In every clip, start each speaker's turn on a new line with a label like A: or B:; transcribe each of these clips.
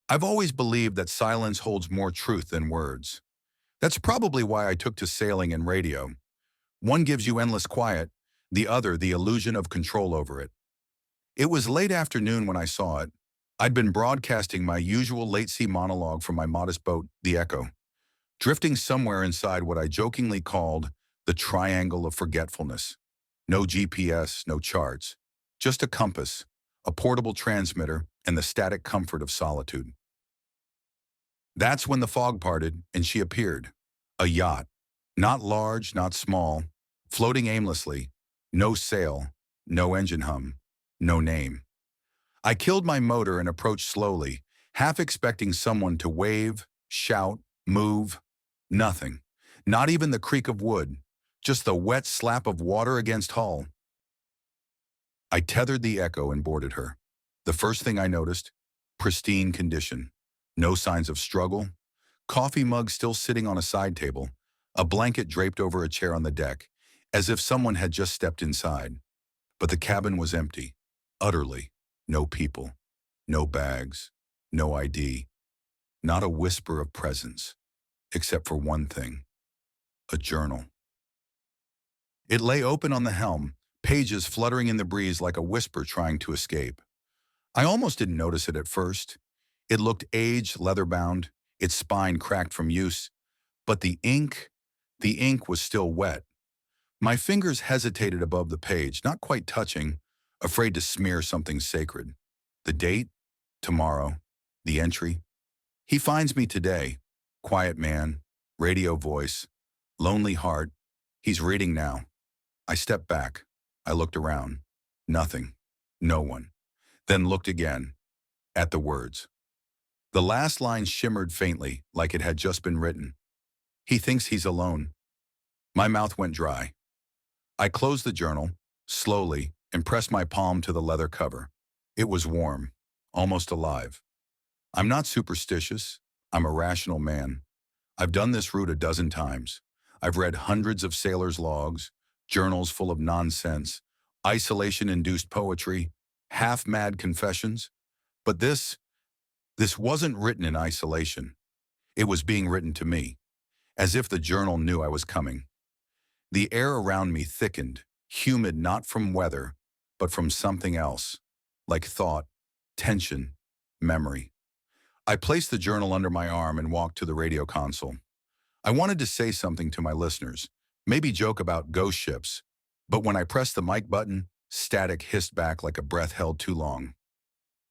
A: I've always believed that silence holds more truth than words. That's probably why I took to sailing and radio. One gives you endless quiet, the other the illusion of control over it. It was late afternoon when I saw it. I'd been broadcasting my usual late-sea monologue from my modest boat, the Echo, drifting somewhere inside what I jokingly called the triangle of forgetfulness. No GPS, no charts, just a compass, a portable transmitter, and the static comfort of solitude. That's when the fog parted and she appeared. A yacht. Not large, not small, floating aimlessly. No sail, no engine hum, no name. I killed my motor and approached slowly, half expecting someone to wave, shout, move. Nothing. Not even the creak of wood. Just the wet slap of water against hull. I tethered the Echo and boarded her. The first thing I noticed, pristine condition. No signs of struggle. Coffee mug still sitting on a side table. A blanket draped over a chair on the deck, as if someone had just stepped inside. But the cabin was empty. Utterly. No people. No bags. No ID. Not a whisper of presence. Except for one thing. A journal. It lay open on the helm, pages fluttering in the breeze like a whisper trying to escape. I almost didn't notice it at first. It looked aged, leather-bound, its spine cracked from use. But the ink was still wet. My fingers hesitated above the page, not quite touching, afraid to smear something sacred. The date? Tomorrow. The entry? He finds me today. Quiet man, radio voice, lonely heart. He's reading now. I stepped back. I looked around. Nothing. No one. Then looked again. At the words. The last line shimmered faintly, like it had just been written. He thinks he's alone. My mouth went dry. I closed the journal, slowly, and pressed my palm to the leather cover. It was warm, almost alive. I'm not superstitious. I'm a rational man. I've done this route a dozen times. I've read hundreds of sailors' logs, journals full of nonsense, isolation-induced poetry, half-mad confessions. But this wasn't written in isolation. It was being written to me, as if the journal knew I was coming. The air around me thickened, humid not from weather, but from something else, like thought, tension, memory. I placed the journal under my arm and walked to the radio console. I wanted to say something to my listeners, maybe joke about ghost ships, but when I pressed the mic button, static hissed back like a breath held too long.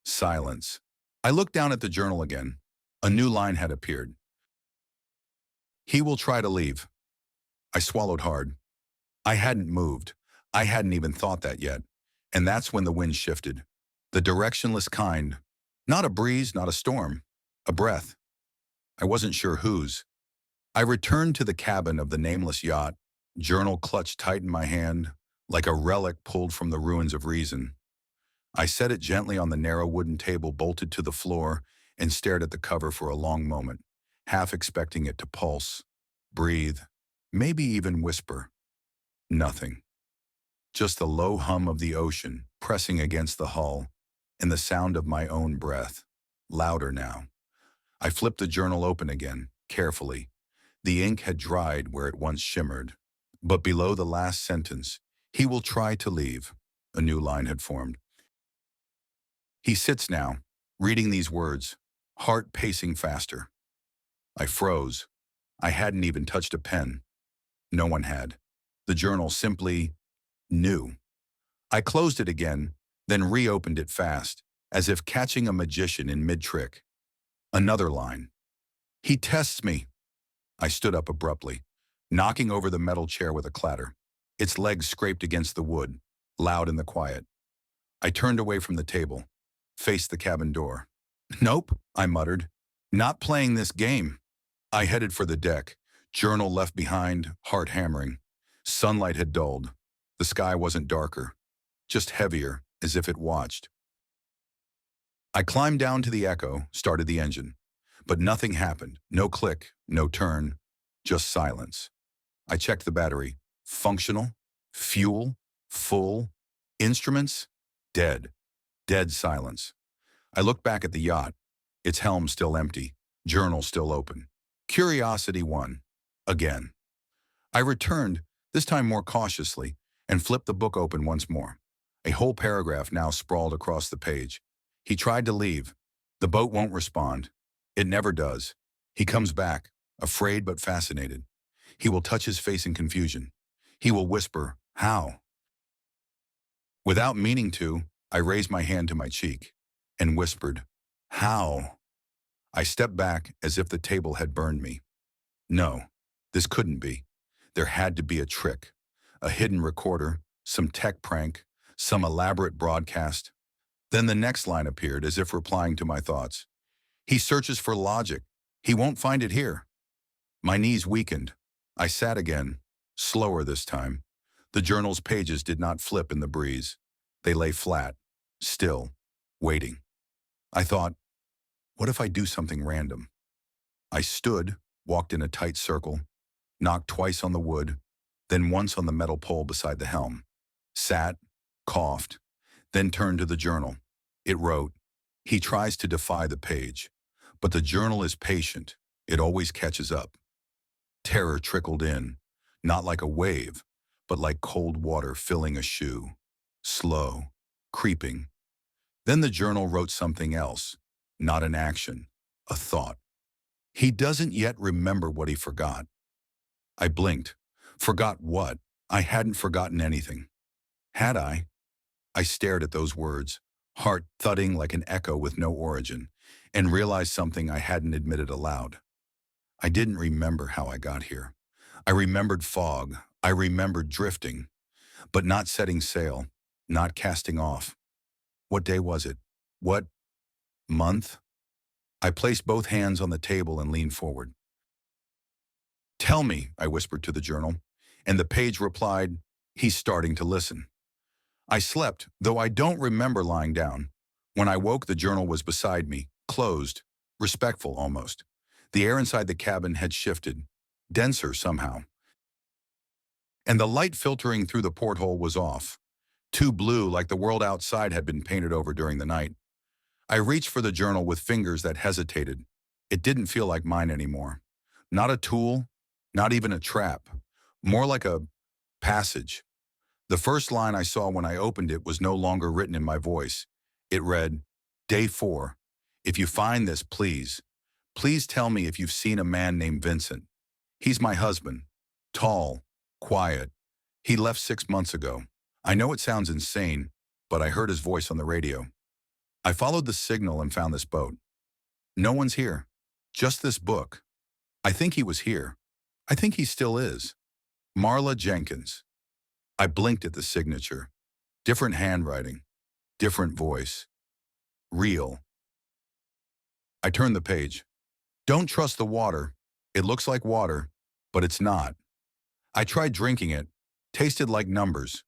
A: Silence. I looked down at the journal again. A new line had appeared. He will try to leave. I swallowed hard. I hadn't moved. I hadn't even thought that yet. And that's when the wind shifted. The directionless kind. Not a breeze, not a storm. A breath. I wasn't sure whose. I returned to the cabin of the nameless yacht, journal clutched tight in my hand, like a relic pulled from the ruins of reason. I set it gently on the narrow wooden table bolted to the floor and stared at the cover for a long moment, half expecting it to pulse, breathe, maybe even whisper. Nothing. Just the low hum of the ocean pressing against the hull and the sound of my own breath, louder now. I flipped the journal open again, carefully. The ink had dried where it once shimmered. But below the last sentence, he will try to leave, a new line had formed. He sits now, reading these words, heart pacing faster. I froze. I hadn't even touched a pen. No one had. The journal simply knew. I closed it again, then reopened it fast, as if catching a magician in mid-trick. Another line. He tests me. I stood up abruptly, knocking over the metal chair with a clatter. Its legs scraped against the wood, loud in the quiet. I turned away from the table, faced the cabin door. Nope, I muttered. Not playing this game. I headed for the deck, journal left behind, heart hammering. Sunlight had dulled. The sky wasn't darker, just heavier, as if it watched. I climbed down to the Echo, started the engine. But nothing happened. No click, no turn, just silence. I checked the battery. Functional, fuel, full, instruments, dead. Dead silence. I looked back at the yacht. Its helm still empty, journal still open. Curiosity won. Again. I returned, this time more cautiously, and flipped the book open once more. A whole paragraph now sprawled across the page. He tried to leave. The boat won't respond. It never does. He comes back, afraid but fascinated. He will touch his face in confusion. He will whisper, "How?" Without meaning to, I raised my hand to my cheek and whispered, "How?" I stepped back as if the table had burned me. No, this couldn't be. There had to be a trick, a hidden recorder, some tech prank, some elaborate broadcast. Then the next line appeared as if replying to my thoughts. He searches for logic. He won't find it here. My knees weakened. I sat again, slower this time. The journal's pages did not flip in the breeze. They lay flat, still, waiting. I thought, what if I do something random? I stood, walked in a tight circle, knocked twice on the wood, then once on the metal pole beside the helm, sat, coughed, then turned to the journal. It wrote, "He tries to defy the page, but the journal is patient. It always catches up." Terror trickled in, not like a wave, but like cold water filling a shoe. Slow, creeping. Then the journal wrote something else, not an action, a thought. He doesn't yet remember what he forgot. I blinked. Forgot what? I hadn't forgotten anything. Had I? I stared at those words, heart thudding like an echo with no origin, and realized something I hadn't admitted aloud. I didn't remember how I got here. I remembered fog. I remembered drifting, but not setting sail, not casting off. What day was it? What month? I placed both hands on the table and leaned forward. "Tell me," I whispered to the journal, and the page replied, "He's starting to listen." I slept, though I don't remember lying down. When I woke, the journal was beside me, closed, respectful almost. The air inside the cabin had shifted, denser somehow. And the light filtering through the porthole was off, too blue like the world outside had been painted over during the night. I reached for the journal with fingers that hesitated. It didn't feel like mine anymore. Not a tool, not even a trap. More like a passage. The first line I saw when I opened it was no longer written in my voice. It read, "Day 4. If you find this, please tell me if you've seen a man named Vincent. He's my husband. Tall, quiet. He left 6 months ago. I know it sounds insane, but I heard his voice on the radio. I followed the signal and found this boat. No one's here. Just this book. I think he was here. I think he still is. Marla Jenkins." I blinked at the signature. Different handwriting. Different voice. Real. I turned the page. Don't trust the water. It looks like water, but it's not. I tried drinking it. Tasted like numbers.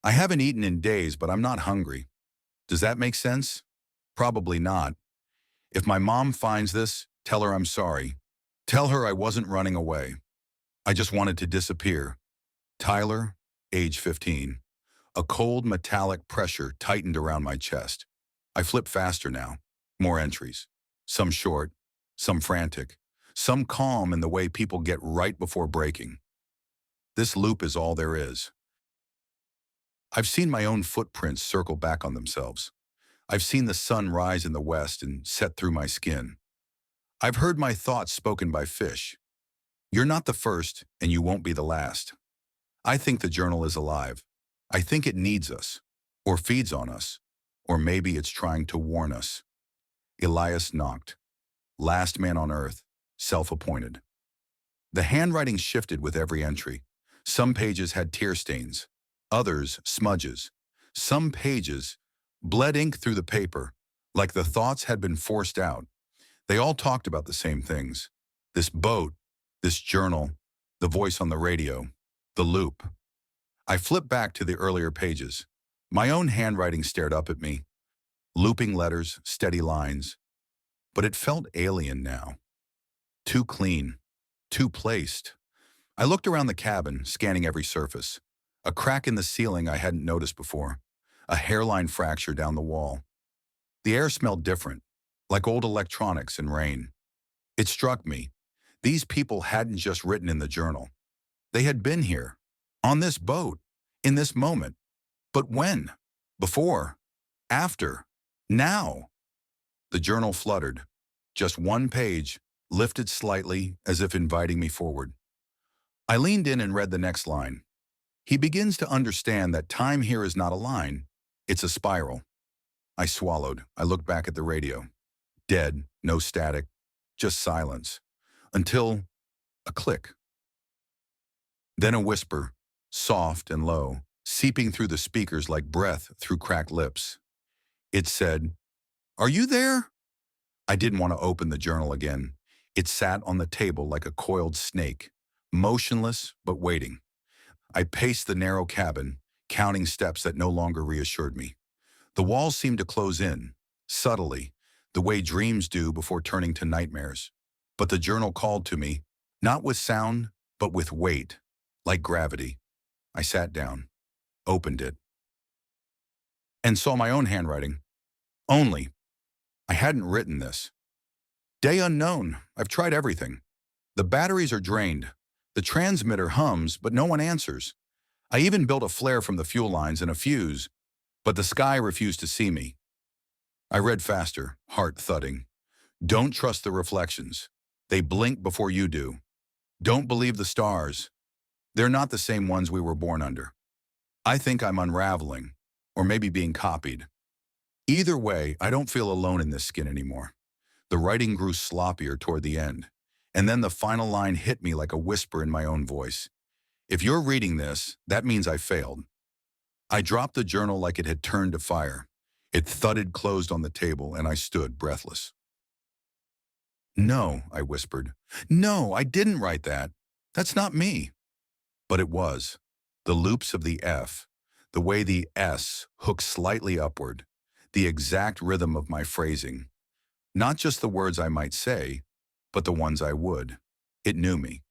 A: I haven't eaten in days, but I'm not hungry. Does that make sense? Probably not. If my mom finds this, tell her I'm sorry. Tell her I wasn't running away. I just wanted to disappear. Tyler, age 15. A cold metallic pressure tightened around my chest. I flipped faster now. More entries. Some short, some frantic, some calm in the way people get right before breaking. This loop is all there is. I've seen my own footprints circle back on themselves. I've seen the sun rise in the west and set through my skin. I've heard my thoughts spoken by fish. You're not the first, and you won't be the last. I think the journal is alive. I think it needs us, or feeds on us, or maybe it's trying to warn us. Elias knocked. Last man on earth, self-appointed. The handwriting shifted with every entry. Some pages had tear stains, others smudges. Some pages bled ink through the paper, like the thoughts had been forced out. They all talked about the same things. This boat, this journal, the voice on the radio, the loop. I flipped back to the earlier pages. My own handwriting stared up at me. Looping letters, steady lines. But it felt alien now. Too clean, too placed. I looked around the cabin, scanning every surface. A crack in the ceiling I hadn't noticed before. A hairline fracture down the wall. The air smelled different, like old electronics in rain. It struck me. These people hadn't just written in the journal. They had been here, on this boat, in this moment. But when? Before? After? Now? The journal fluttered. Just one page, lifted slightly as if inviting me forward. I leaned in and read the next line. He begins to understand that time here is not a line, it's a spiral. I swallowed. I looked back at the radio. Dead, no static, just silence. Until a click. Then a whisper, soft and low, seeping through the speakers like breath through cracked lips. It said, "Are you there?" I didn't want to open the journal again. It sat on the table like a coiled snake, motionless but waiting. I paced the narrow cabin, counting steps that no longer reassured me. The walls seemed to close in, subtly, the way dreams do before turning to nightmares. But the journal called to me, not with sound, but with weight, like gravity. I sat down, opened it, and saw my own handwriting. Only, I hadn't written this. Day unknown, I've tried everything. The batteries are drained. The transmitter hums, but no one answers. I even built a flare from the fuel lines and a fuse, but the sky refused to see me. I read faster, heart thudding. Don't trust the reflections. They blink before you do. Don't believe the stars. They're not the same ones we were born under. I think I'm unraveling, or maybe being copied. Either way, I don't feel alone in this skin anymore. The writing grew sloppier toward the end, and then the final line hit me like a whisper in my own voice. If you're reading this, that means I failed. I dropped the journal like it had turned to fire. It thudded closed on the table, and I stood breathless. "No," I whispered. "No, I didn't write that. That's not me." But it was. The loops of the F, the way the S hooked slightly upward, the exact rhythm of my phrasing. Not just the words I might say, but the ones I would. It knew me.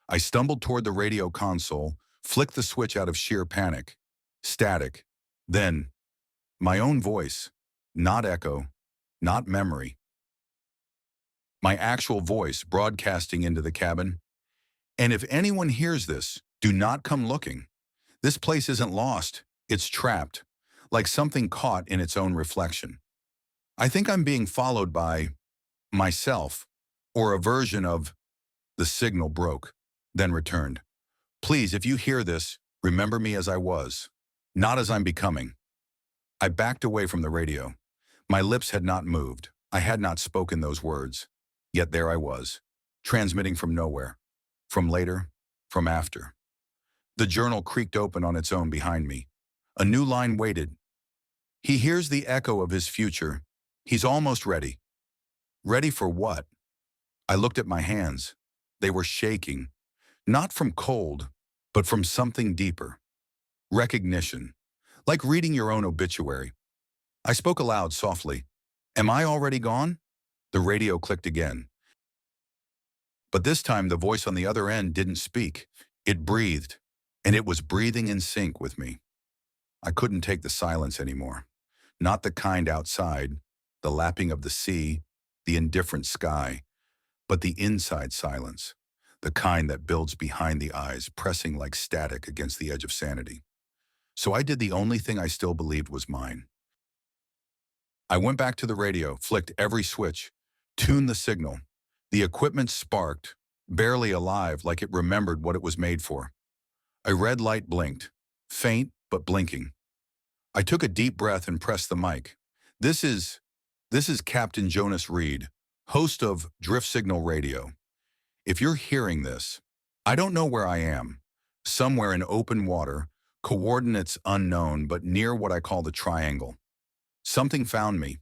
A: I stumbled toward the radio console, flicked the switch out of sheer panic. Static. Then, my own voice. Not echo. Not memory. My actual voice broadcasting into the cabin. "And if anyone hears this, do not come looking. This place isn't lost. It's trapped, like something caught in its own reflection. I think I'm being followed by myself, or a version of." The signal broke, then returned. "Please, if you hear this, remember me as I was, not as I'm becoming." I backed away from the radio. My lips had not moved. I had not spoken those words. Yet there I was, transmitting from nowhere, from later, from after. The journal creaked open on its own behind me. A new line waited. "He hears the echo of his future. He's almost ready." Ready for what? I looked at my hands. They were shaking, not from cold, but from something deeper. Recognition, like reading your own obituary. I spoke aloud softly. "Am I already gone?" The radio clicked again. But this time the voice on the other end didn't speak. It breathed, and it was breathing in sync with me. I couldn't take the silence anymore. Not the kind outside, the lapping of the sea, the indifferent sky, but the inside silence, the kind that builds behind the eyes, pressing like static against the edge of sanity. So I did the only thing I still believed was mine. I went back to the radio, flicked every switch, tuned the signal. The equipment sparked, barely alive, like it remembered what it was made for. A red light blinked, faint but blinking. I took a deep breath and pressed the mic. This is Captain Jonas Reed, host of Drift Signal Radio. If you're hearing this, I don't know where I am. Somewhere in open water, coordinates unknown, but near what I call the triangle. Something found me,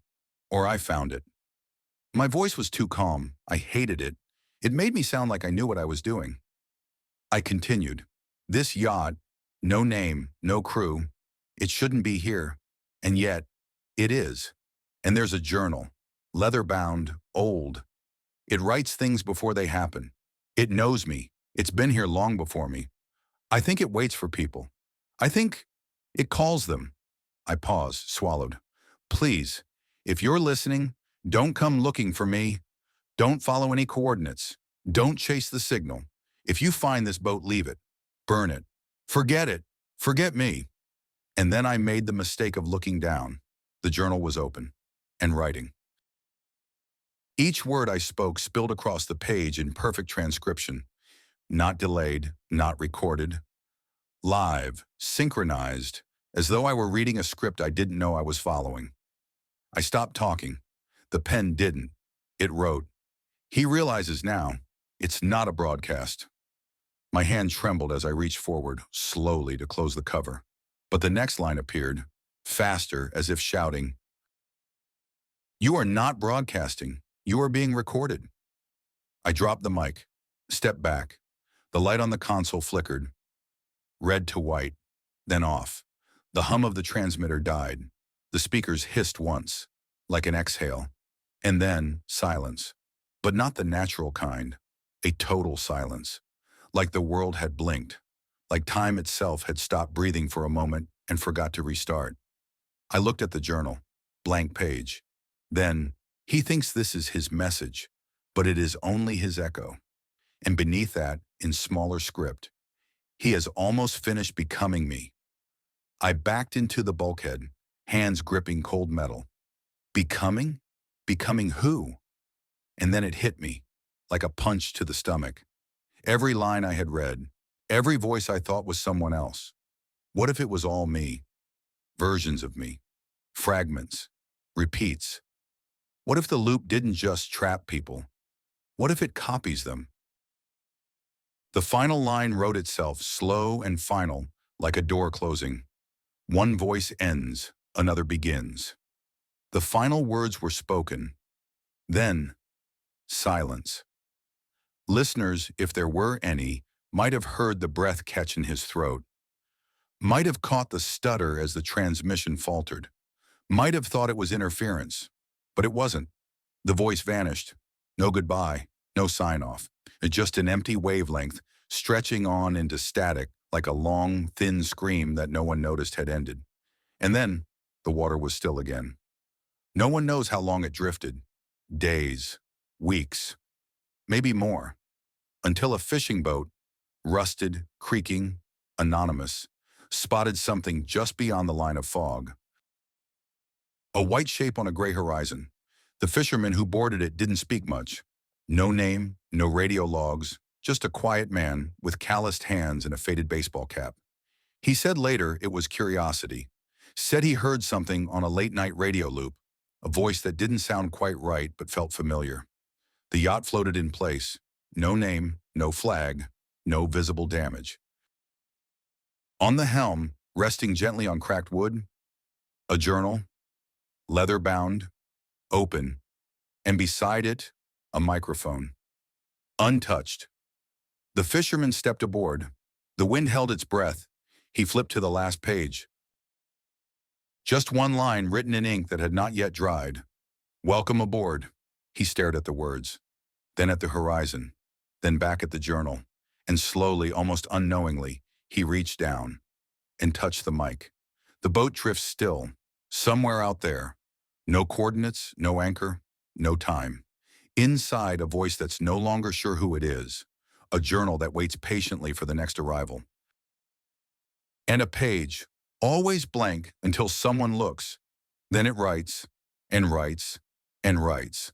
A: or I found it. My voice was too calm. I hated it. It made me sound like I knew what I was doing. I continued. This yacht, no name, no crew, it shouldn't be here. And yet, it is. And there's a journal, leather-bound, old. It writes things before they happen. It knows me. It's been here long before me. I think it waits for people. I think it calls them. I paused, swallowed. Please, if you're listening, Don't come looking for me. Don't follow any coordinates. Don't chase the signal. If you find this boat, leave it. Burn it. Forget it. Forget me. And then I made the mistake of looking down. The journal was open and writing. Each word I spoke spilled across the page in perfect transcription. Not delayed, not recorded. Live, synchronized, as though I were reading a script I didn't know I was following. I stopped talking. The pen didn't. It wrote. He realizes now, it's not a broadcast. My hand trembled as I reached forward, slowly, to close the cover. But the next line appeared, faster, as if shouting, "You are not broadcasting. You are being recorded." I dropped the mic, stepped back. The light on the console flickered, red to white, then off. The hum of the transmitter died. The speakers hissed once, like an exhale, and then silence. But not the natural kind, a total silence. Like the world had blinked, like time itself had stopped breathing for a moment and forgot to restart. I looked at the journal, blank page. Then, he thinks this is his message, but it is only his echo. And beneath that, in smaller script, he has almost finished becoming me. I backed into the bulkhead, hands gripping cold metal. Becoming? Becoming who? And then it hit me, like a punch to the stomach. Every line I had read, every voice I thought was someone else. What if it was all me? Versions of me. Fragments. Repeats. What if the loop didn't just trap people? What if it copies them? The final line wrote itself, slow and final, like a door closing. One voice ends, another begins. The final words were spoken. Then, silence. Listeners, if there were any, might have heard the breath catch in his throat, might have caught the stutter as the transmission faltered, might have thought it was interference, but it wasn't. The voice vanished. No goodbye, no sign-off, just an empty wavelength stretching on into static like a long, thin scream that no one noticed had ended. And then, the water was still again. No one knows how long it drifted. Days, weeks, maybe more, until a fishing boat, rusted, creaking, anonymous, spotted something just beyond the line of fog. A white shape on a gray horizon. The fisherman who boarded it didn't speak much. No name, no radio logs, just a quiet man with calloused hands and a faded baseball cap. He said later it was curiosity. Said he heard something on a late-night radio loop, a voice that didn't sound quite right but felt familiar. The yacht floated in place. No name, no flag, no visible damage. On the helm, resting gently on cracked wood, a journal, leather-bound, open, and beside it, a microphone. Untouched. The fisherman stepped aboard. The wind held its breath. He flipped to the last page. Just one line written in ink that had not yet dried. "Welcome aboard." He stared at the words, then at the horizon, then back at the journal, and slowly, almost unknowingly, he reached down and touched the mic. The boat drifts still, somewhere out there. No coordinates, no anchor, no time. Inside, a voice that's no longer sure who it is. A journal that waits patiently for the next arrival. And a page, always blank until someone looks. Then it writes, and writes, and writes.